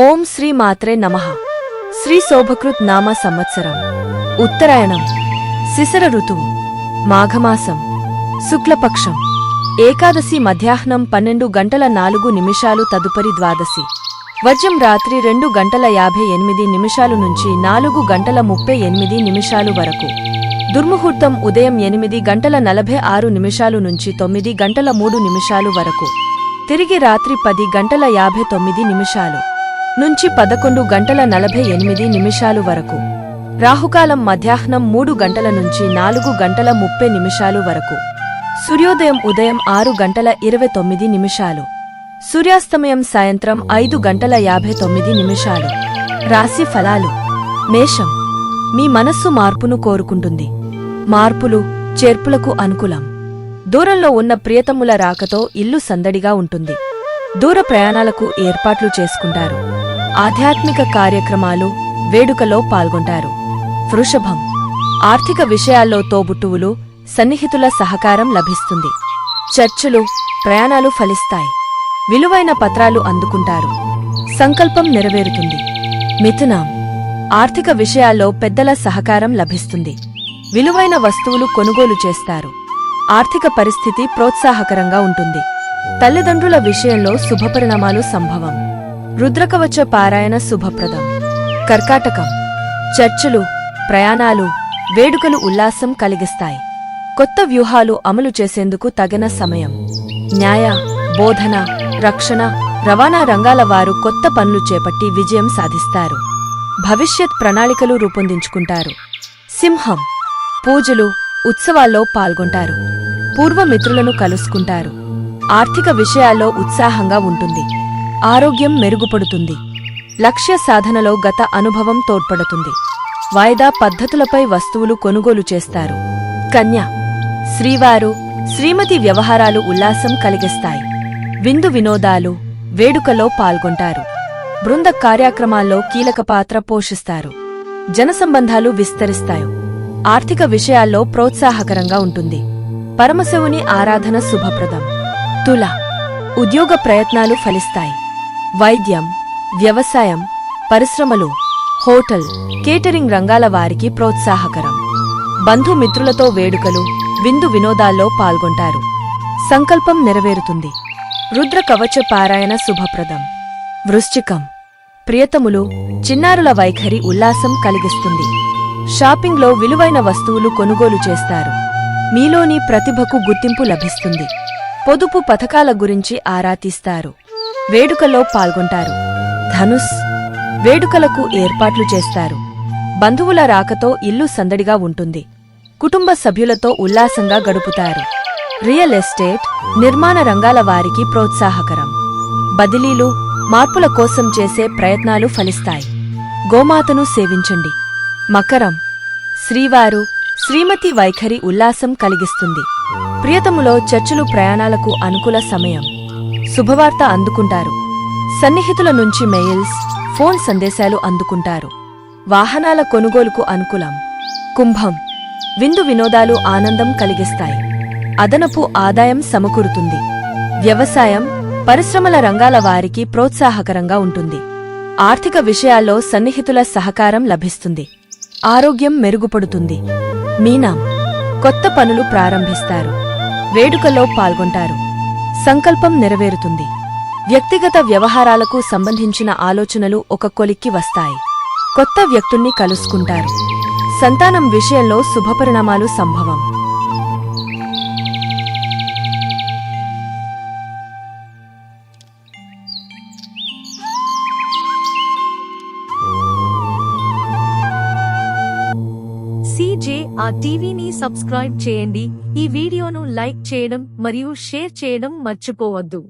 ఓం శ్రీ మాత్రే నమః. శ్రీ శోభకృత్ నామ సంవత్సరం ఉత్తరాయణం శిశిర ఋతువు మాఘమాసం శుక్లపక్షం ఏకాదశి మధ్యాహ్నం 12:04 తదుపరి ద్వాదశి వజ్రం రాత్రి 2:58 నుంచి 4:38 వరకు దుర్ముహూర్తం ఉదయం 8:46 నుంచి 9:03 వరకు తిరిగి రాత్రి 10:59 నుంచి 11:48 వరకు రాహుకాలం మధ్యాహ్నం 3 గంటల నుంచి 4:30 వరకు సూర్యోదయం ఉదయం 6:29 సూర్యాస్తమయం సాయంత్రం 5:59 రాశి ఫలాలు మేషం మీ మనస్సు మార్పును కోరుకుంటుంది. మార్పులు చేర్పులకు అనుకూలం. దూరంలో ఉన్న ప్రియతముల రాకతో ఇల్లు సందడిగా ఉంటుంది. దూర ప్రయాణాలకు ఏర్పాట్లు చేసుకుంటారు. ఆధ్యాత్మిక కార్యక్రమాలు వేడుకలో పాల్గొంటారు. వృషభం ఆర్థిక విషయాల్లో తోబుట్టువులు సన్నిహితుల సహకారం లభిస్తుంది. చర్చలు ప్రయాణాలు ఫలిస్తాయి. విలువైన పత్రాలు అందుకుంటారు. సంకల్పం నెరవేరుతుంది. మిథునం ఆర్థిక విషయాల్లో పెద్దల సహకారం లభిస్తుంది. విలువైన వస్తువులు కొనుగోలు చేస్తారు. ఆర్థిక పరిస్థితి ప్రోత్సాహకరంగా ఉంటుంది. తల్లిదండ్రుల విషయంలో శుభపరిణామాలు సంభవం. రుద్రకవచ పారాయణ శుభప్రదం. కర్కాటకం చర్చలు ప్రయాణాలు వేడుకలు ఉల్లాసం కలిగిస్తాయి. కొత్త వ్యూహాలు అమలు చేసేందుకు తగిన సమయం. న్యాయ బోధన రక్షణ రవాణా రంగాల వారు కొత్త పనులు చేపట్టి విజయం సాధిస్తారు. భవిష్యత్ ప్రణాళికలు రూపొందించుకుంటారు. సింహం పూజలు ఉత్సవాల్లో పాల్గొంటారు. పూర్వమిత్రులను కలుసుకుంటారు. ఆర్థిక విషయాల్లో ఉత్సాహంగా ఉంటుంది. ఆరోగ్యం మెరుగుపడుతుంది. లక్ష్య సాధనలో గత అనుభవం తోడ్పడుతుంది. వాయిదా పద్ధతులపై వస్తువులు కొనుగోలు చేస్తారు. కన్య శ్రీవారు శ్రీమతి వ్యవహారాలు ఉల్లాసం కలిగిస్తాయి. విందు వినోదాలు వేడుకలో పాల్గొంటారు. బృంద కార్యక్రమాల్లో కీలక పాత్ర పోషిస్తారు. జనసంబంధాలు విస్తరిస్తాయి. ఆర్థిక విషయాల్లో ప్రోత్సాహకరంగా ఉంటుంది. పరమశివుని ఆరాధన శుభప్రదం. తుల ఉద్యోగ ప్రయత్నాలు ఫలిస్తాయి. వైద్యం వ్యవసాయం పరిశ్రమలు హోటల్ కేటరింగ్ రంగాల వారికి ప్రోత్సాహకరం. బంధుమిత్రులతో వేడుకలు విందు వినోదాల్లో పాల్గొంటారు. సంకల్పం నెరవేరుతుంది. రుద్ర కవచ పారాయణ శుభప్రదం. వృశ్చికం ప్రియతములు చిన్నారుల వైఖరి ఉల్లాసం కలిగిస్తుంది. షాపింగ్లో విలువైన వస్తువులు కొనుగోలు చేస్తారు. మీలోని ప్రతిభకు గుర్తింపు లభిస్తుంది. పొదుపు పథకాల గురించి ఆరా తీస్తారు. వేడుకల్లో పాల్గొంటారు. ధనుస్ వేడుకలకు ఏర్పాట్లు చేస్తారు. బంధువుల రాకతో ఇల్లు సందడిగా ఉంటుంది. కుటుంబ సభ్యులతో ఉల్లాసంగా గడుపుతారు. రియల్ ఎస్టేట్ నిర్మాణ రంగాల వారికి ప్రోత్సాహకరం. బదిలీలు మార్పుల కోసం చేసే ప్రయత్నాలు ఫలిస్తాయి. గోమాతను సేవించండి. మకరం శ్రీవారు శ్రీమతి వైఖరి ఉల్లాసం కలిగిస్తుంది. ప్రియతములో చర్చలు ప్రయాణాలకు అనుకూల సమయం. శుభవార్త అందుకుంటారు. సన్నిహితుల నుంచి మెయిల్స్ ఫోన్ సందేశాలు అందుకుంటారు. వాహనాల కొనుగోలుకు అనుకూలం. కుంభం విందు వినోదాలు ఆనందం కలిగిస్తాయి. అదనపు ఆదాయం సమకూరుతుంది. వ్యవసాయం పరిశ్రమల రంగాల వారికి ప్రోత్సాహకరంగా ఉంటుంది. ఆర్థిక విషయాల్లో సన్నిహితుల సహకారం లభిస్తుంది. ఆరోగ్యం మెరుగుపడుతుంది. మీనం కొత్త పనులు ప్రారంభిస్తారు. వేడుకల్లో పాల్గొంటారు. సంకల్పం నెరవేరుతుంది. వ్యక్తిగత వ్యవహారాలకు సంబంధించిన ఆలోచనలు ఒక కొలిక్కి వస్తాయి. కొత్త వ్యక్తుల్ని కలుసుకుంటారు. సంతానం విషయంలో శుభపరిణామాలు సంభవం. CJR టీవీని సబ్స్క్రైబ్ చేయండి. ఈ వీడియోను లైక్ చేయడం మరియు షేర్ చేయడం మర్చిపోవద్దు.